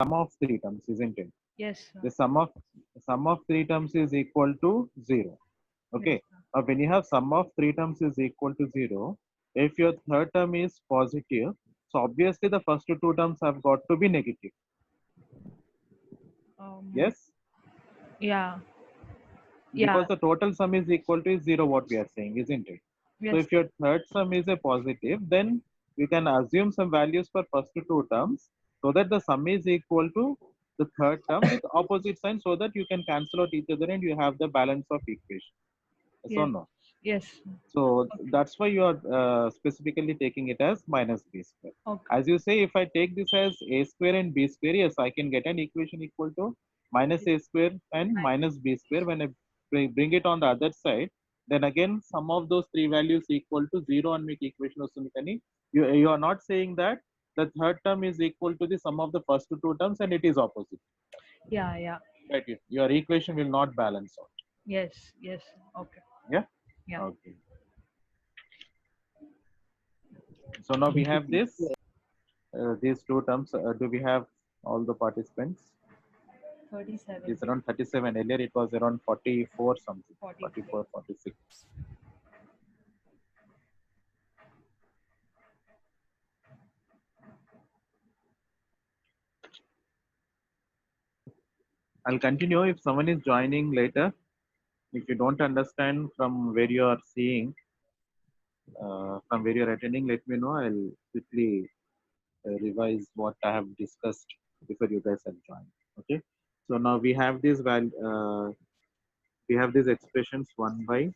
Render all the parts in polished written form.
sum of three terms, isn't it? Yes, The sir. sum of three terms is equal to 0. Yes, Okay. sir. Now, when you have sum of three terms is equal to 0, if your third term is positive, so obviously the first two terms have got to be negative. Um, Yes, yeah, yeah, because the total sum is equal to 0, what we are saying, isn't it? So yes, if your third sum is a positive, then we can assume some values for first two terms so that the sum is equal to the third term with opposite sign so that you can cancel out each other and you have the balance of equation. Yes or yes, no? yes. So Okay, that's why you are specifically taking it as minus b square. okay. As you say, if I take this as a square and b square, yes, I can get an equation equal to minus a square and minus b square. When I bring it on the other side, then again sum of those three values equal to 0 and make equation of Sumikani. You are not saying that the third term is equal to the sum of the first two terms and it is opposite. Yeah, yeah. Right? Your equation will not balance out. Yes, yes. Okay. Yeah. Yeah. Okay. So now we have this. These two terms, do we have all the participants? It 37, is around 37. Earlier it was around 44 something, 44. 44, 46. I'll continue if someone is joining later. If you don't understand from where you are seeing, from where you're attending, let me know. I'll quickly revise what I have discussed before you guys have joined. Okay. So now we have this value. We have these expressions 1 by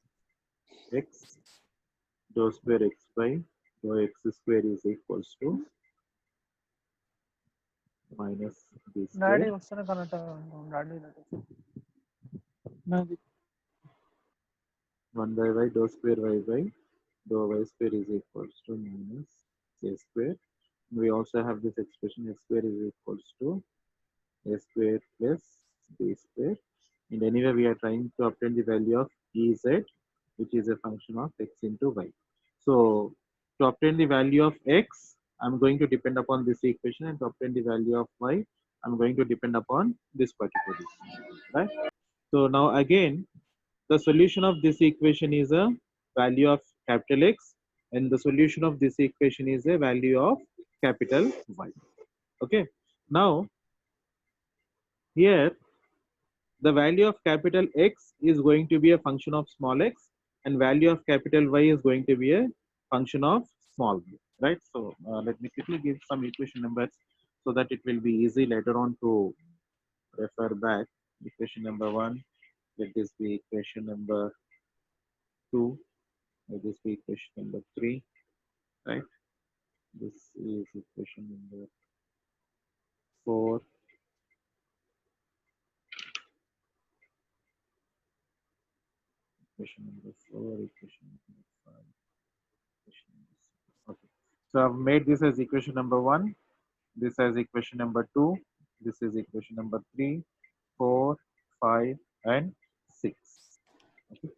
x dou square x by dou x square is equals to minus b daddy square వస్తేనే connect daddy 1 by y dou square y by dou y square is equals to minus a square. We also have this expression x square is equals to a square plus b square. And anyway, we are trying to obtain the value of ez, which is a function of x into y. So to obtain the value of x, I'm going to depend upon this equation, and to obtain the value of y, I'm going to depend upon this particular equation, right? So now again, the solution of this equation is a value of capital X, and the solution of this equation is a value of capital Y. Okay. Now here the value of capital X is going to be a function of small x, and value of capital Y is going to be a function of small y, right? So let me quickly give some equation numbers so that it will be easy later on to refer back. Equation number 1, let this be equation number 2, let this be equation number 3, right? This is equation number 4, equation number 4, equation number 5, equation number 6. Okay. So I've made this as equation number 1, this as equation number 2, this is equation number 3, 4, 5, and 6. Okay.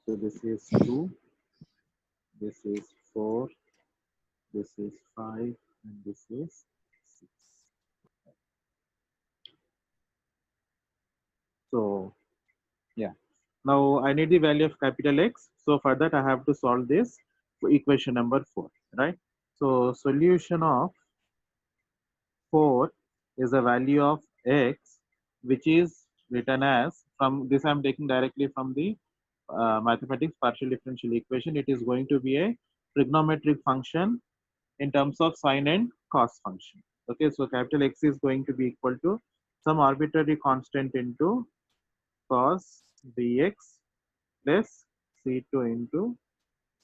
So this is 2, this is 4, this is 5, and this is 6. So yeah. Now I need the value of capital X. So for that I have to solve this equation number 4, right? So solution of 4 is the value of X, which is written as, from this I'm taking directly from the mathematics partial differential equation. It is going to be a trigonometric function in terms of sine and cos function. Okay, so capital X is going to be equal to some arbitrary constant into cos bx plus C2 into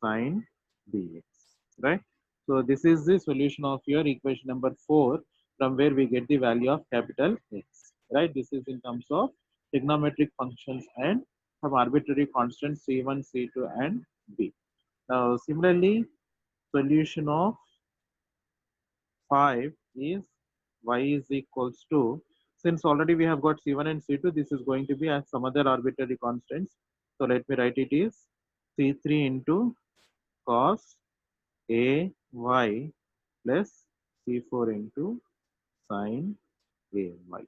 sine dx, right? So this is the solution of your equation number 4, from where we get the value of capital X, right? This is in terms of trigonometric functions and some arbitrary constants C1, C2, and B. Now, similarly, solution of 5 is y is equals to, since already we have got C1 and C2, this is going to be as some other arbitrary constants. So let me write it is C3 into cos A y plus C4 into sine AY.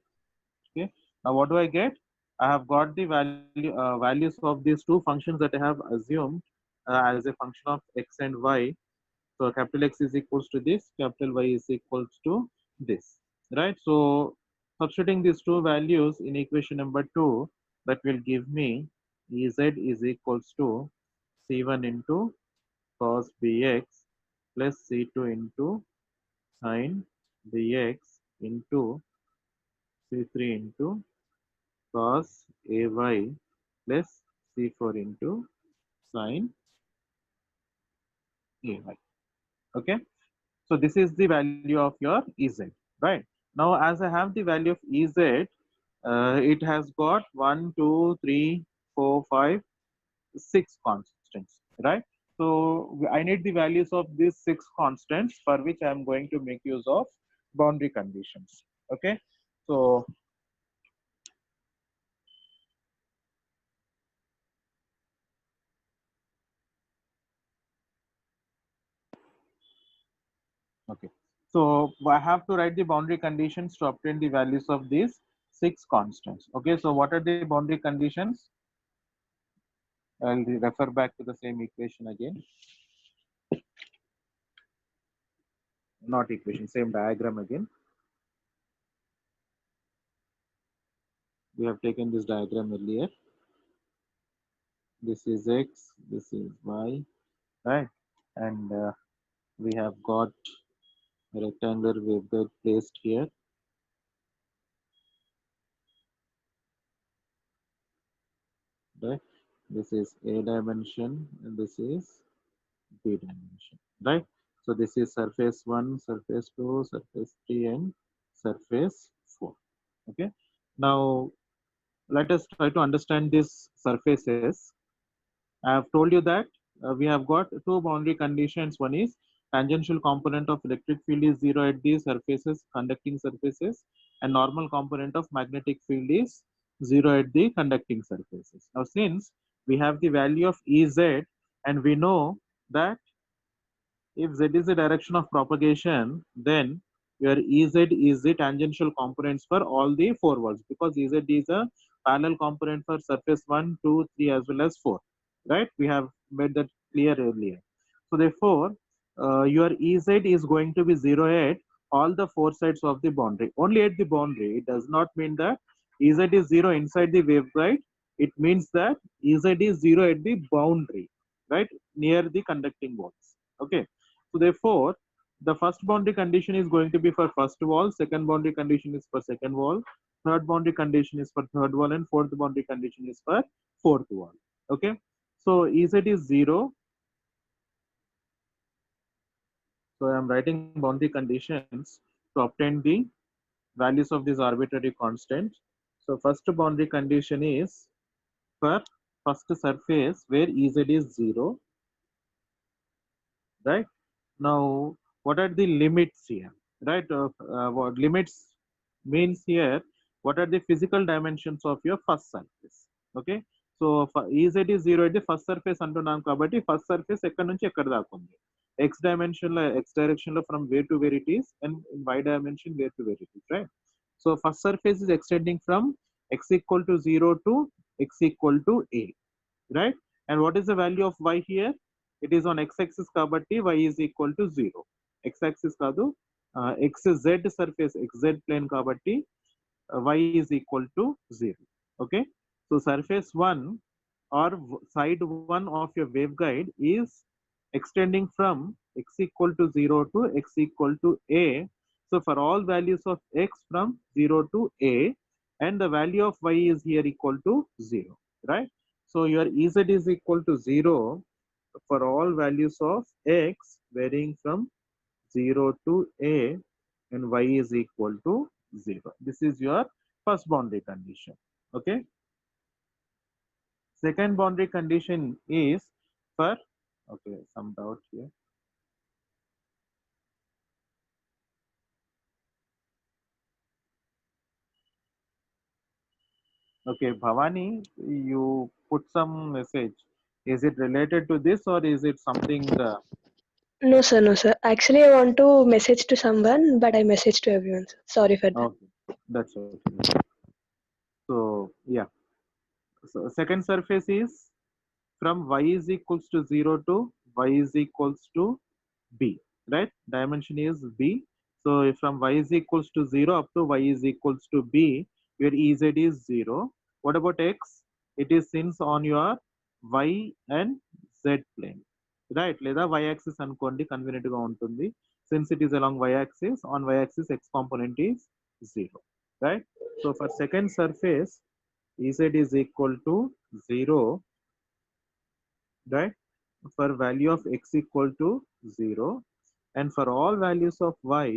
Okay. Now what do I get? I have got the values of these two functions that I have assumed as a function of x and y. So capital X is equals to this, capital Y is equals to this, right? So substituting these two values in equation number 2, that will give me Ez is equals to C1 into cos Bx plus C2 into sin Bx into C3 into cos Ay plus C4 into sin Ay. Okay. So this is the value of your Ez, right? Now, as I have the value of Ez, it has got 1, 2, 3, 4, 5, 6 constants, right? So I need the values of these 6 constants, for which I am going to make use of boundary conditions. Okay. So okay. So I have to write the boundary conditions to obtain the values of these 6 constants. Okay. So what are the boundary conditions? I'll refer back to the same equation again. Not equation, same diagram again. We have taken this diagram earlier. This is x, this is y, right? And we have got a rectangular waveguide placed here. Right? This is a dimension and this is b dimension, right? So this is surface 1, surface 2, surface 3, and surface 4. Okay. Now let us try to understand these surfaces. I have told you that we have got two boundary conditions. One is tangential component of electric field is 0 at the surfaces, conducting surfaces, and normal component of magnetic field is 0 at the conducting surfaces. Now, since we have the value of Ez and we know that if z is the direction of propagation, then your Ez is the tangential components for all the four walls, because Ez is a parallel component for surface 1, 2, 3 as well as 4. Right? We have made that clear earlier. So therefore, your Ez is going to be 0 at all the four sides of the boundary. Only at the boundary. It does not mean that Ez is 0 inside the waveguide. It means that Ez is 0 at the boundary, right? Near the conducting walls. Okay. So therefore, the first boundary condition is going to be for first wall, second boundary condition is for second wall, third boundary condition is for third wall, and fourth boundary condition is for fourth wall. Okay. So Ez is 0. So I am writing boundary conditions to obtain the values of this arbitrary constant. So first boundary condition is for first surface where Ez is 0, right? Now, what are the limits here, right? What limits means here, what are the physical dimensions of your first surface? Okay. So Ez is 0 at the first surface అంటున్నాం కాబట్టి first surface ఎక్కడ నుంచి ఎక్కడ దాకా ఉంది, x dimension లో x direction లో from where to where it is, and in y dimension where to where it is, right? So first surface is extending from x equal to 0 to x equal to a, right? And what is the value of y here? It is on x-axis kabatti y is equal to 0. X-axis kadu, xz surface xz plane kabatti y is equal to 0. Okay. So surface 1 or side 1 of your waveguide is extending from x equal to 0 to x equal to a. So for all values of x from 0 to a, and the value of y is here equal to 0, right? So your Ez is equal to 0 for all values of x varying from 0 to a, and y is equal to 0. This is your first boundary condition. Okay. Second boundary condition is for, okay, some doubt here. Okay, Bhavani, you put some message. Is it related to this or is it something? No, sir. No, sir. Actually, I want to message to someone, but I message to everyone. Sir. Sorry for that. Okay, that's okay. So yeah, so second surface is from y is equals to 0 to y is equals to b, right? Dimension is b. So from y is equals to 0 up to y is equals to b, your Ez is 0. What about x? It is since on your y and z plane, right? లేదా y axis అనుకోండి convenient గా ఉంటుంది. Since it is along y axis, on y axis x component is 0, right? So for second surface, Ez is equal to 0, right? For value of x equal to 0, and for all values of y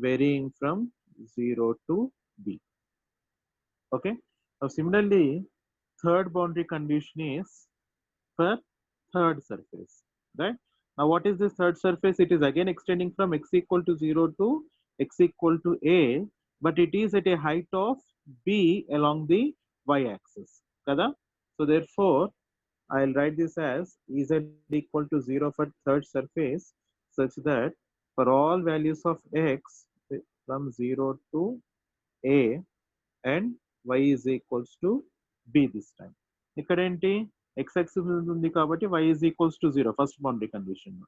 varying from 0 to b. Okay. Now similarly, third boundary condition is for third surface, right? Now what is this third surface? It is again extending from x equal to 0 to x equal to a, but it is at a height of b along the y-axis, kada? So therefore I'll write this as Ez equal to 0 for third surface, such that for all values of x from 0 to a and y is equals to b this time. ఇక్కడ ఏంటి x axis ఉంది కాబట్టి y is equals to 0 first boundary condition.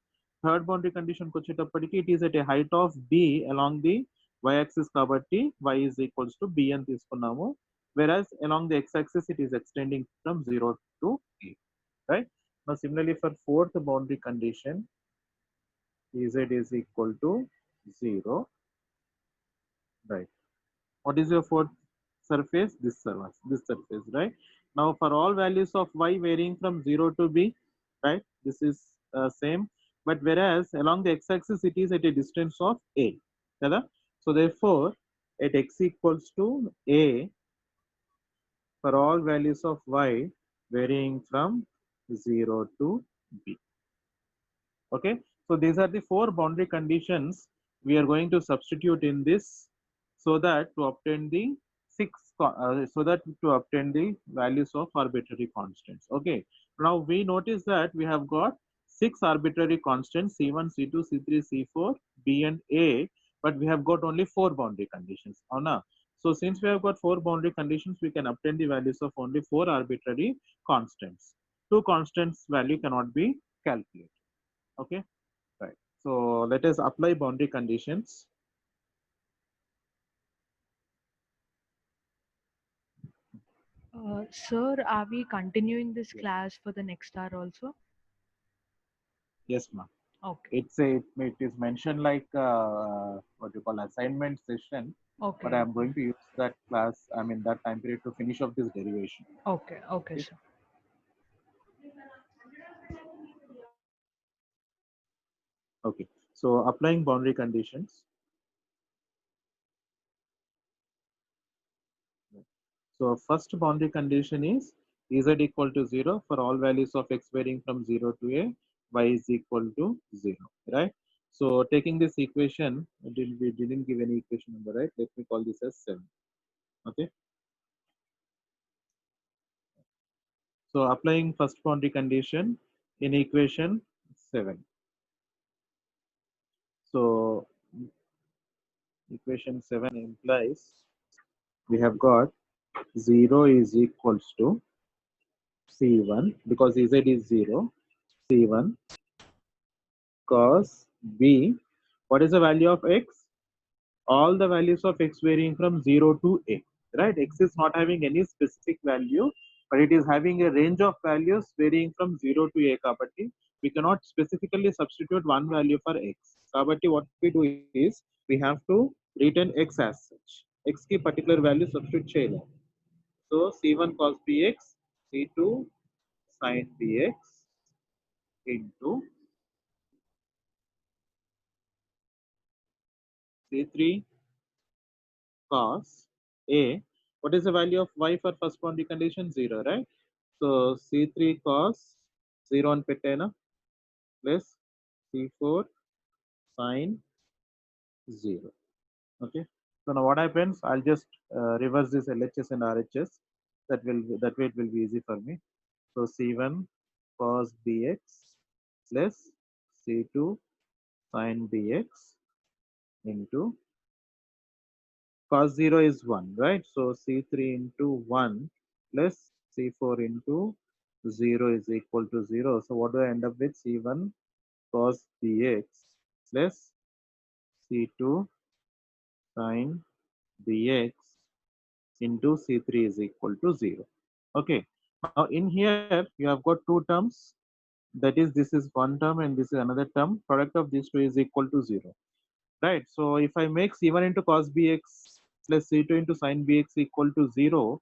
Third boundary condition కి వచ్చేటప్పటికి it is at a height of b along the y axis కాబట్టి y is equals to b అని తీసుకున్నాము. Whereas along the x axis it is extending from 0 to a, right? Now similarly for fourth boundary condition, Ez is equal to 0, right? What is your fourth surface? This surface, right? Now for all values of y varying from 0 to b, right? This is same, but whereas along the x-axis it is at a distance of a, kada? So therefore at x equals to a, for all values of y varying from 0 to b. Okay, so these are the four boundary conditions we are going to substitute in this, so that to obtain the values of arbitrary constants. Okay, now we notice that we have got 6 arbitrary constants c1, c2, c3, c4, b and a, but we have got only 4 boundary conditions. So since we have got 4 boundary conditions, we can obtain the values of only 4 arbitrary constants. 2 constants value cannot be calculated. Okay, right. So let us apply boundary conditions. Sir, are we continuing this class for the next hour also? Yes, ma'am. Okay. It is mentioned like what you call assignment session, Okay. but I am going to use that class, I mean that time period, to finish off this derivation. Okay. Okay, Yes. sir. Okay, so applying boundary conditions. So first boundary condition is z equal to 0 for all values of x varying from 0 to a, y is equal to 0, right? So taking this equation, we didn't give any equation number, right? Let me call this as 7. Okay. So applying first boundary condition in equation 7. So equation 7 implies we have got 0 is equals to C1, because Z is 0, C1 cos B. What is the value of x? All the values of x varying from 0 to a, right? X is not having any specific value, but it is having a range of values varying from 0 to a. Kabatti, we cannot specifically substitute one value for x. Kabatti, what we do is we have to return x as such. X ki particular value substitute cheyalem. So C1 cos bx, C2 sin bx into C3 cos a. What is the value of y for first boundary condition? 0, right? So C3 cos 0 on petena plus C4 sin 0. Okay. So now what happens? I'll just reverse this LHS and RHS. That way it will be easy for me. So C1 cos bx plus C2 sine bx into cos 0 is 1, right? So c3 into 1 plus c4 into 0 is equal to 0. So what do I end up with? C1 cos bx plus c2 sine bx into c3 is equal to 0. Okay. Now in here you have got two terms. That is, this is one term and this is another term. Product of these two is equal to 0. Right. So if I make c1 into cos bx plus c2 into sin bx equal to 0,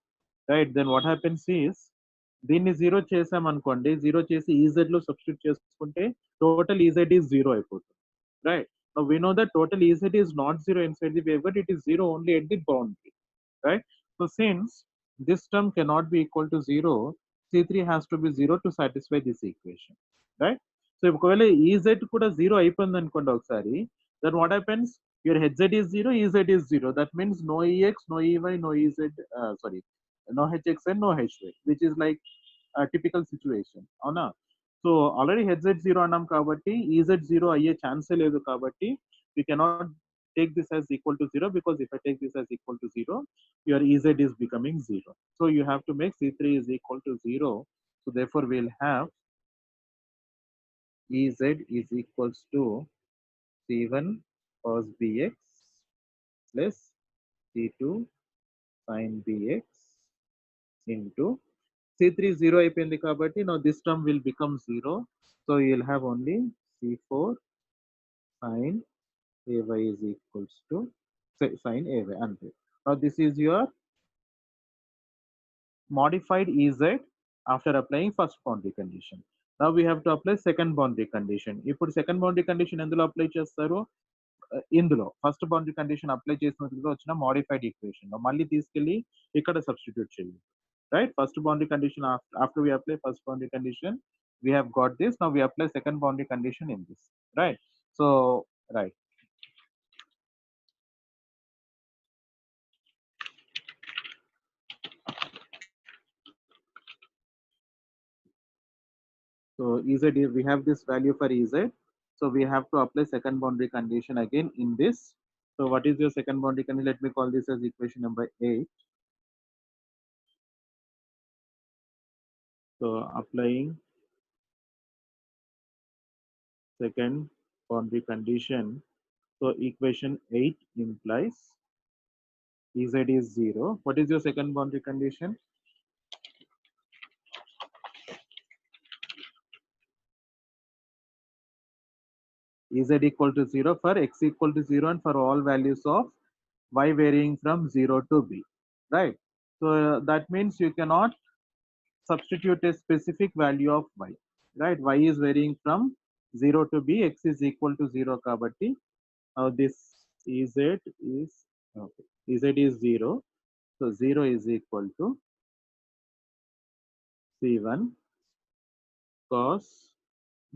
right, then what happens is దీన్ని zero చేసాం అనుకోండి, zero చేసి EZ లో substitute చేసుకుంటే total EZ is zero అయిపోతుంది. Right. Now we know that total EZ is not zero inside the waveguide, it is zero only at the boundary. Right. So since this term cannot be equal to 0, C3 has to be 0 to satisfy this equation. Right. So ఒకవేళ EZ కూడా 0 అయిపోయింది అనుకోండి ఒకసారి, then what happens? Your HZ is 0, EZ is 0. That means no EX, no EY, no EZ, no HX and no HY, which is like a typical situation. అవునా? So already Hz zero అన్నాం కాబట్టి EZ zero అయ్యే ఛాన్సే లేదు కాబట్టి we cannot take this as equal to 0, because if I take this as equal to 0, your EZ is becoming 0. So you have to make C3 is equal to 0. So therefore we'll have EZ is equals to C1 cos bx plus C2 sin bx into C3 0 అయిపోయింది కాబట్టి now this term will become 0. So you'll have only C4 sin ay is equals to sin ay అంతే. Now this is your modified EZ after applying first boundary condition. Now we have to apply second boundary condition. ఇప్పుడు second boundary condition ఎందులో apply చేస్తారు? ఇందులో first boundary condition apply చేసినట్లుగా వచ్చిన modified equation లో మళ్ళీ తీసుకెళ్లి ఇక్కడ సబ్స్టిట్యూట్ చేయాలి. Right. First boundary condition, after we apply first boundary condition, we have got this. Now we apply second boundary condition in this. Right. So right. So EZ, we have this value for EZ. So we have to apply second boundary condition again in this. So what is your second boundary condition? Let me call this as equation number 8. So applying second boundary condition. So equation 8 implies EZ is 0. What is your second boundary condition? EZ equal to 0 for x equal to 0 and for all values of y varying from 0 to b. Right. So that means you cannot substitute a specific value of y. Right. Y is varying from 0 to b, x is equal to 0 kabatti. Now this EZ is okay. EZ is 0. So 0 is equal to C1 cos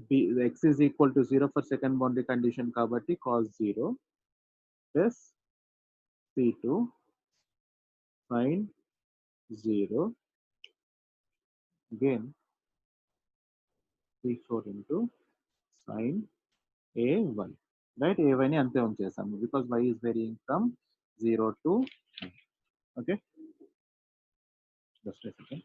b, x is equal to 0 for second boundary condition kabatti cos 0 plus C2 sin 0 again C4 into sin A1. Right? A1 ni ante unchesamu because y is varying from 0 to 9. Okay. Just a second.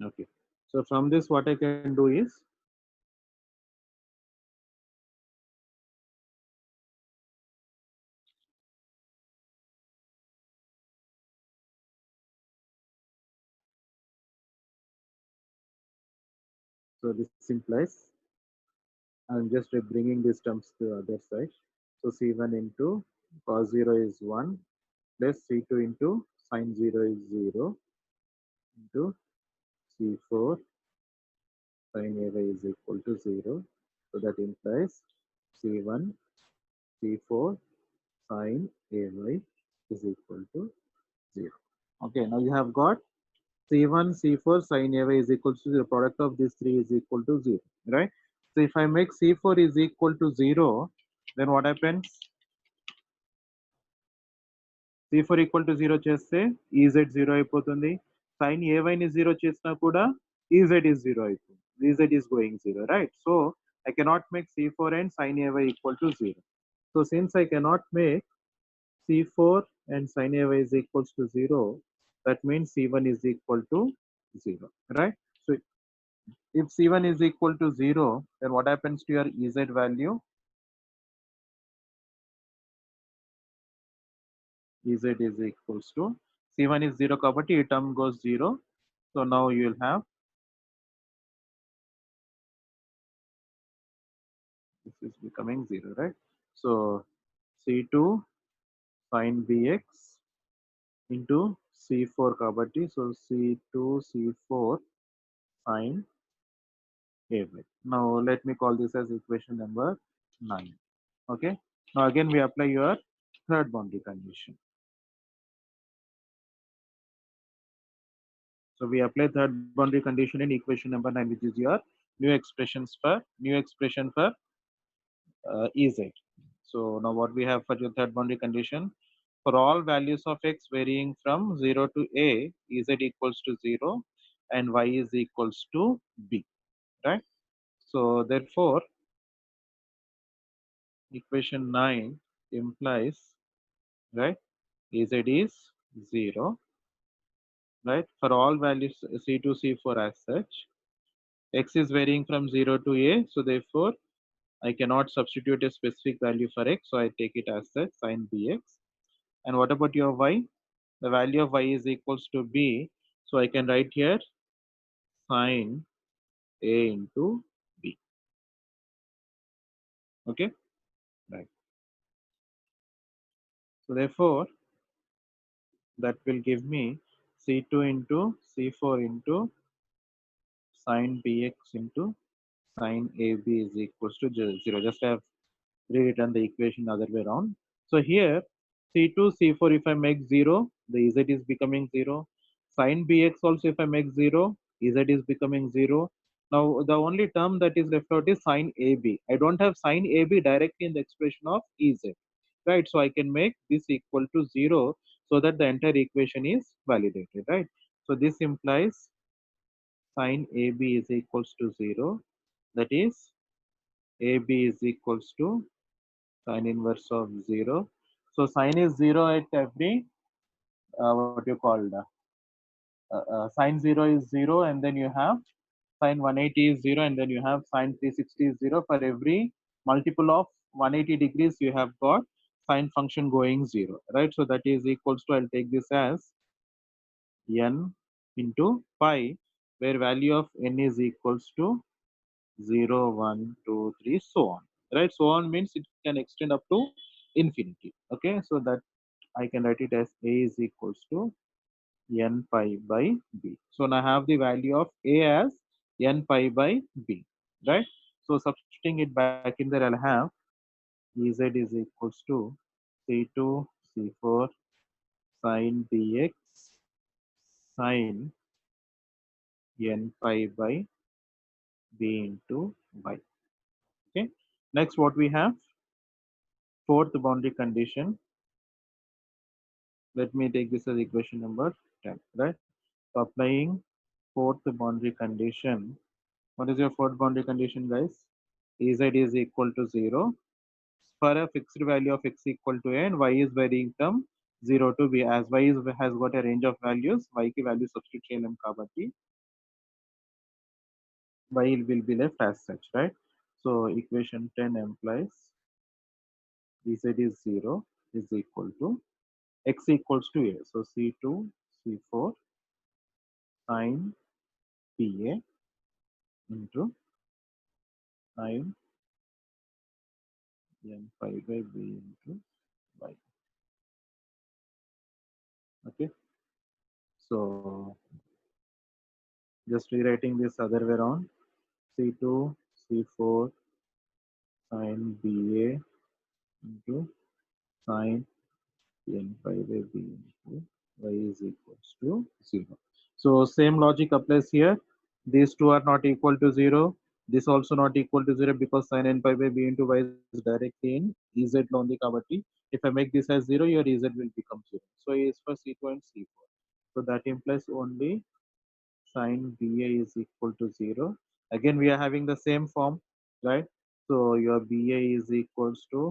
Okay. So from this, what I can do is so this implies I'm just bringing these terms to the other side. So C1 into cos 0 is 1 plus C2 into sin 0 is 0 into C4 sin AY is equal to 0. So that implies C1 C4 sin AY is equal to 0. Okay, now you have got C1, C4, sin AY is equal to 0. Product of these three is equal to 0, right? So if I make C4 is equal to 0, then what happens? C4 equal to 0 చేస్తే EZ 0 అయిపోతుంది. Sin AY ని 0 చేసినా కూడా EZ is 0 అయిపోతుంది. EZ is going 0, right? So I cannot make C4 and sin AY equal to 0. So since I cannot make C4 and sin AY is equals to 0, that means C1 is equal to 0, right? So if C1 is equal to 0, then what happens to your EZ value? EZ is equals to C1 is 0 కాబట్టి ఈ term goes 0. So now you will have this is becoming 0, right? So C2 sin BX into C4 kabatti, so C2 C4 sin AY. Now let me call this as equation number 9. Okay, now again we apply your third boundary condition. So we apply third boundary condition in equation number 9, which is your new expression for EZ. So now what we have for your third boundary condition, for all values of x varying from 0 to a, EZ equals to 0 and y is equals to b, right? So therefore equation 9 implies, right, EZ is 0, right, for all values C2 C4 as such. X is varying from 0 to a, so therefore I cannot substitute a specific value for x, so I take it as such, sin bx. And what about your y? The value of y is equals to b, so I can write here sin a into b. Okay, right. So therefore that will give me c2 into c4 into sin bx into sin ab is equals to 0. Just I have rewritten the equation other way around. So here C2, C4 if I make 0, the Z is becoming 0. Sin Bx also if I make 0, Z is becoming 0. Now the only term that is left out is sin AB. I don't have sin AB directly in the expression of EZ, right? So I can make this equal to 0 so that the entire equation is validated, right? So this implies sin AB is equals to 0. That is AB is equals to sin inverse of 0. So sin is 0 at every what you called sin 0 is 0, and then you have sin 180 is 0, and then you have sin 360 is 0. For every multiple of 180 degrees you have got sin function going 0, right? So that is equals to, I'll take this as n into pi, where value of n is equals to 0, 1, 2, 3, so on, right? So on means it can extend up to infinity. Okay, so that I can write it as a is equals to n pi by b. So now I have the value of a as n pi by b, right? So substituting it back in there, I'll have Ez is equals to c2 c4 sin bx sin n pi by b into y. Okay, next what we have, fourth boundary condition. Let me take this as equation number 10, right? So applying fourth boundary condition. What is your fourth boundary condition, guys? Ez is equal to 0 for a fixed value of x equal to a, and y is varying from 0 to b. As y has got a range of values, y ki value substitute cheyalem kabatti y will be left as such, right? So equation 10 implies Ez is 0 is equal to x equals to a. So c2 c4 sin pa into sin n pi by b into y. Okay, so just rewriting this other way around, c2 c4 sin ba into sin n pi by b into y is equals to 0. So same logic applies here. These two are not equal to 0. This also not equal to 0 because sin n pi by b into y is directly in Ez lo undi kabatti. If I make this as 0, your Ez will become 0. So A is for C2 and C4. So that implies only sin BA is equal to 0. Again, we are having the same form, right? So your BA is equals to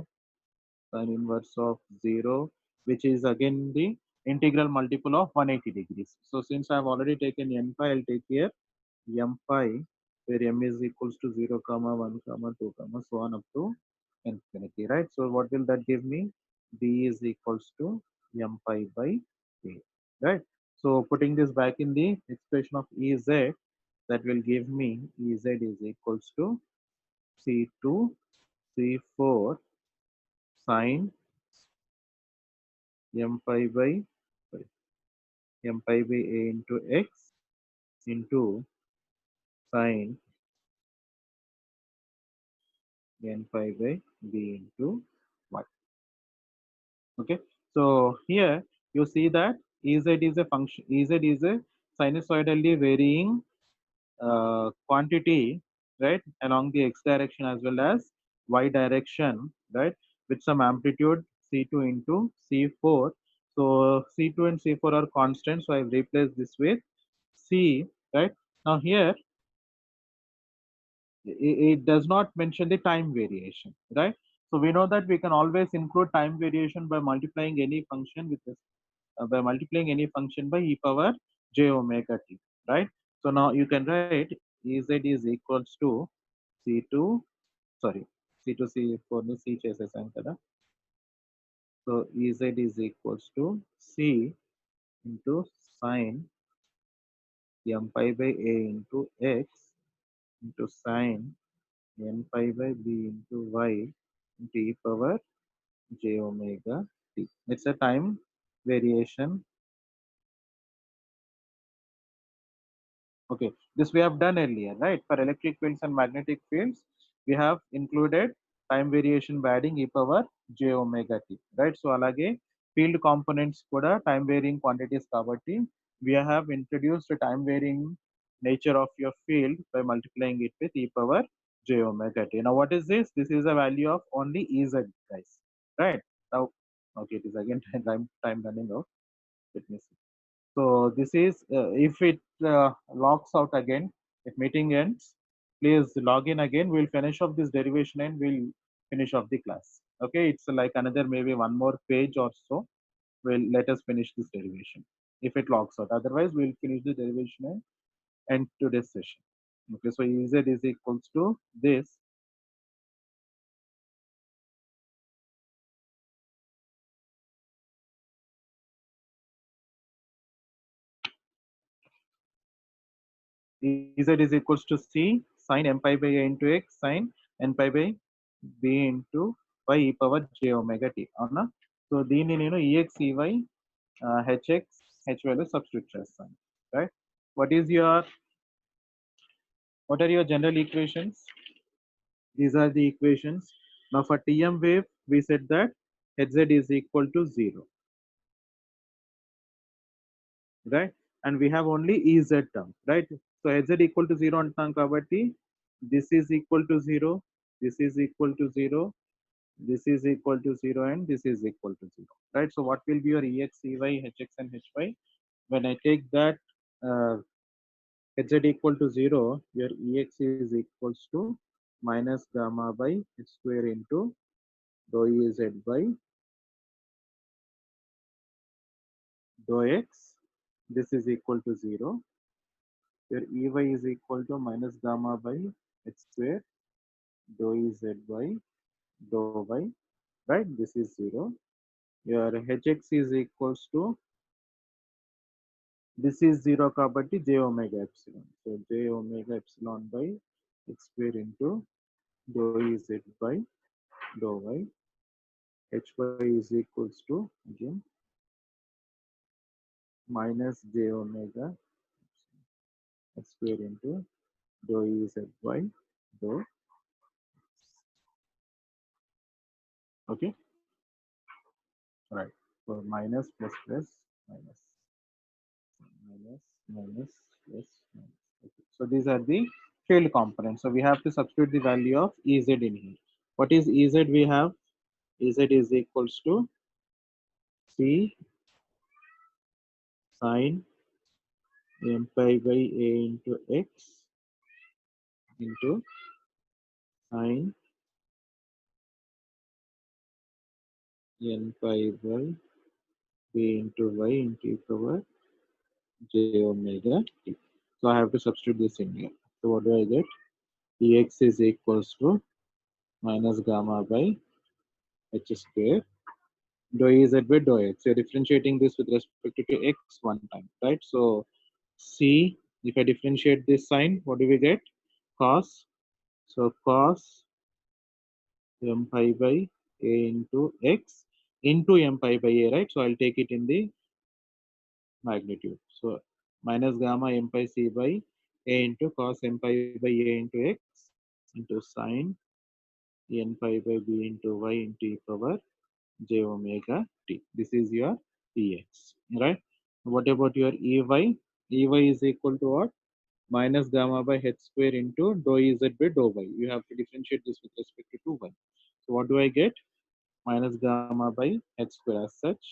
sin inverse of 0, which is again the integral multiple of 180 degrees. So since I have already taken n pi, I'll take here m pi, where m is equals to 0 comma 1 comma 2 comma so on up to infinity, right? So what will that give me? B is equals to m pi by a, right? So putting this back in the expression of Ez, that will give me Ez is equals to C2 C4 sine m pi by sorry, m pi by a into x into sine n pi by b into y. Okay, so here you see that Ez is a function, Ez is a sinusoidally varying quantity, right, along the x direction as well as y direction, right, with some amplitude c2 into c4. So c2 and c4 are constant, so I've replaced this with c, right? Now here it does not mention the time variation, right? So we know that we can always include time variation by multiplying any function with this, by multiplying any function by e power j omega t, right? So now you can write Ez is equals to C2, sorry, C2 C4 ni C చేసేసాం కదా. So Ez is equals to C into sine m pi by a into x into sine n pi by b into y into e power j omega t. It's a time variation. Okay, this we have done earlier, right? For electric fields and magnetic fields, we have included time variation by adding e power j omega t, right? So alage field components kuda time varying quantities kabatti we have introduced a time varying nature of your field by multiplying it with e power j omega t. Now what is this? This is a value of only Ez, guys, right? Now, okay, it is again time running out. Let me see. So this is if it logs out again, if meeting ends, please log in again. We'll finish off this derivation and we'll finish off the class. Okay, it's like another maybe one more page or so. Well, let us finish this derivation if it logs out. Otherwise, we'll finish the derivation and end today's session. Okay, so Ez is equals to this. Ez is equals to C sine m pi by a into x sine n pi by b into y e power j omega t. అవునా? So దీన్ని నేను ex ey hx hy లో substitute చేస్తాను, right? What is your, what are your general equations? These are the equations. Now for TM wave, we said that hz is equal to 0, right? And we have only Ez term, right? So hz equal to 0 అంటాం కాబట్టి this is equal to 0, this is equal to 0, this is equal to 0, and this is equal to 0, right? So what will be your ex, ey, hx and hy? When I take that hz equal to 0, your ex is equals to minus gamma by h square into dou ez by dou x. This is equal to 0. Your ey is equal to minus gamma by h square dou ez by dou y, right? This is 0. Your hx is equals to, this is 0 kabatti j omega epsilon. So j omega epsilon by x square into dou ez by dou y. Hy is equals to again minus j omega x square into dou ez by dou. Okay, right. So minus plus plus minus minus minus plus minus. Okay. So these are the field components. So we have to substitute the value of Ez in here. What is Ez we have? Ez is equals to C sine m pi by a into x into sine n pi by b into y into e power j omega t. So I have to substitute this in here. So what do I get? Ex is equals to minus gamma by h square dou ez by dou x. You're differentiating this with respect to x one time, right? So c, if I differentiate this sign, what do we get? Cos. So cos m pi by a into x into m pi by a, right? So I'll take it in the magnitude. So minus gamma m pi c by a into cos m pi by a into x into sine n pi by b into y into e power j omega t. This is your Ex, right? What about your Ey? Ey is equal to what? Minus gamma by h square into dou Ez by dou y. You have to differentiate this with respect to y. So what do I get? Minus gamma by h square as such,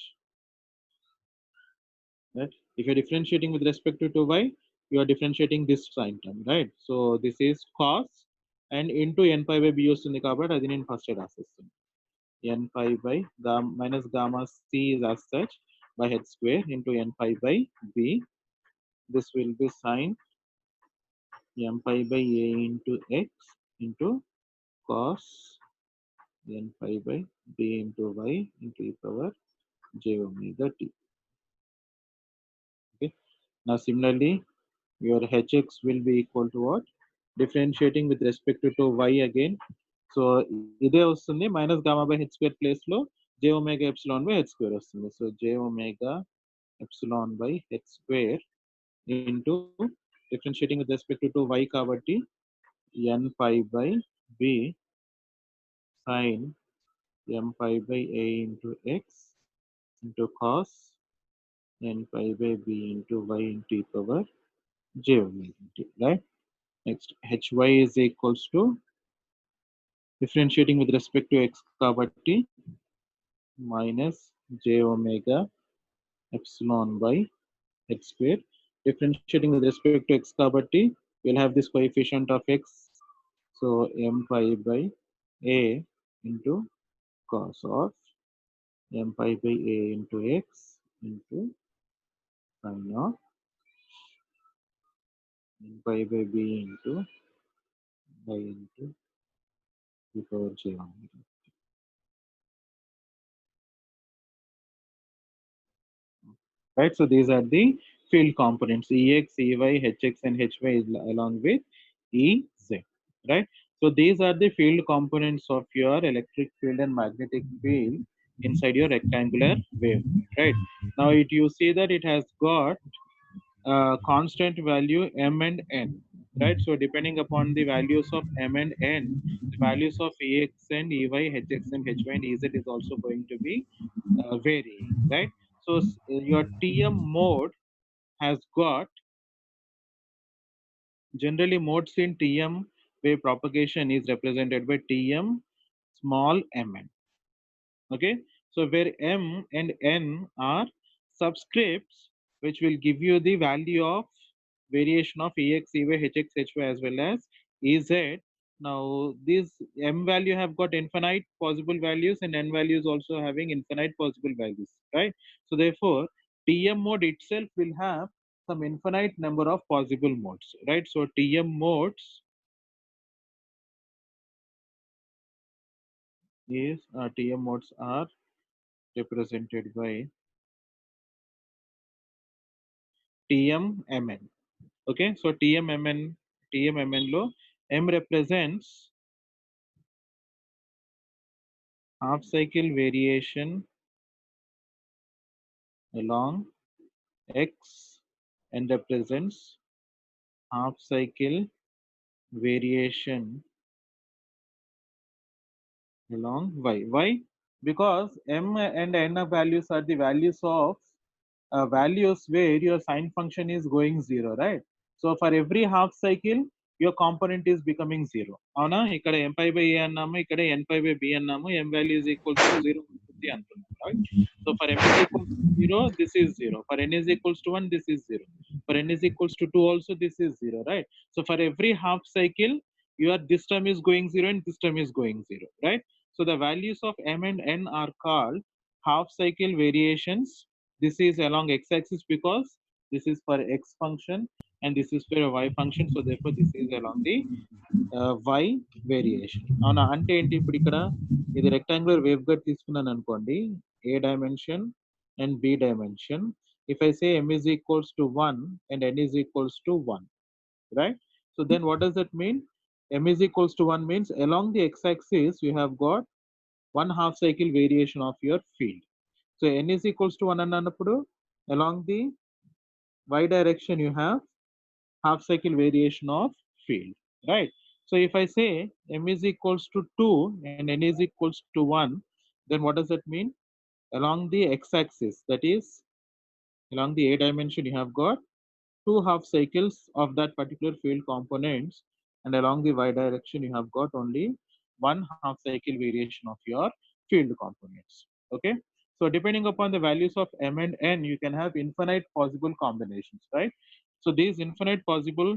right? If you're differentiating with respect to y, you are differentiating this sign term, right? So this is cos and into n pi by b వస్తుంది కాబట్టి అది నేను first రాసేస్తాను. N pi by gamma minus gamma c is as such by h square into n pi by b. This will be sine m pi by a into x into cos n pi by b into y into e power j omega t. Okay. Now similarly, your hx will be equal to what? Differentiating with respect to y again. So ఇదే వస్తుంది minus gamma by h square place లో j omega epsilon by h square వస్తుంది. So j omega epsilon by h square into differentiating with respect to y కాబట్టి n pi by b sine m pi by a into x into cos n pi by b into y into e power j omega t, right? Next hy is equals to differentiating with respect to x కాబట్టి minus j omega epsilon by x square. Differentiating with respect to x kabatti, we'll have this coefficient of x. So m pi by a into cos of m pi by a into x into sin of m pi by b into y into e power j omega. Right, so these are the field components ex, ey, hx and hy along with ez, right? So these are the field components of your electric field and magnetic field inside your rectangular wave, right? Now you see that it has got constant value m and n, right? So depending upon the values of m and n, the values of ex and ey, hx and hy and ez is also going to be varying, right? So your TM mode has got generally modes in TM wave propagation is represented by TM small mn. Okay, so where m and n are subscripts which will give you the value of variation of ex, ey, hx, hy as well as ez. Now these m value have got infinite possible values and n values also having infinite possible values, right? So therefore TM mode itself will have some infinite number of possible modes, right? So TM modes is TM modes are represented by TMMN. Okay, so TMMN lo M represents half cycle variation along X and represents half cycle variation along Y. Why? Because M and N values are the values of values where your sine function is going 0, right? So for every half cycle, your component is becoming 0. అవునా ఇక్కడ m pi by a అన్నాము, ఇక్కడ n pi by b అన్నాము, m value is equals to 0 ఉంటుంది అంటున్నాము, right? So for m is equals to 0, this is 0. For n is equals to 1, this is 0. For n is equals to 2 also, this is 0, right? So for every half cycle, this term is going 0 and this term is going 0, right? So the values of m and n are called half cycle variations. This is along x-axis because this is for x function and this is for a y function. So therefore this is along the y variation. అవునా అంటే ఏంటి ఇప్పుడు ఇక్కడ ఇది rectangular wave guide తీసుకున్నాను అనుకోండి, a dimension and b dimension. If I say m is equals to 1 and n is equals to 1, right? So then what does that mean? M is equals to 1 means along the x-axis you have got one half cycle variation of your field. So n is equals to 1 annappudu along the y direction you have half cycle variation of field, right? So if I say m is equals to 2 and n is equals to 1, then what does that mean? Along the x-axis, that is along the a dimension, you have got two half cycles of that particular field components, and along the y direction you have got only one half cycle variation of your field components. Okay, so depending upon the values of m and n, you can have infinite possible combinations, right? So these infinite possible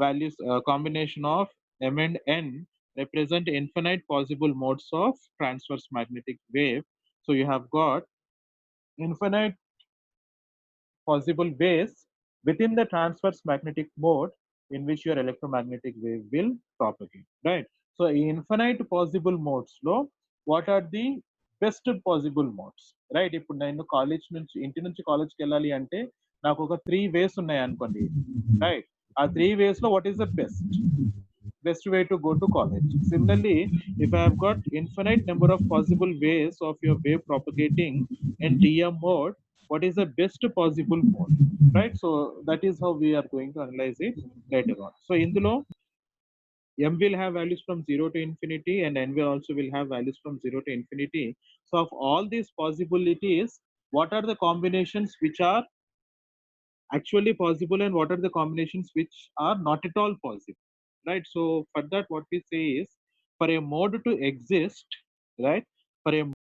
values, combination of m and n, represent infinite possible modes of transverse magnetic wave. So you have got infinite possible ways within the transverse magnetic mode in which your electromagnetic wave will propagate, right? So infinite possible modes lo, what are the best possible modes, right? ఇప్పుడు నేను college నుంచి ఇంటి నుంచి కాలేజ్కి వెళ్ళాలి అంటే నాకు ఒక 3 ways ఉన్నాయి అనుకోండి, right? ఆ 3 ways లో what is the best way to go to college? Similarly, if I have got infinite number of possible ways of your wave propagating in TM mode, what is the best possible mode, right? So that is how we are going to analyze it later on. So indulo m will have values from 0 to infinity and n will also will have values from 0 to infinity. So of all these possibilities, what are the combinations which are actually possible and what are the combinations which are not at all possible, right? So for that what we say is, for a mode to exist, right, for a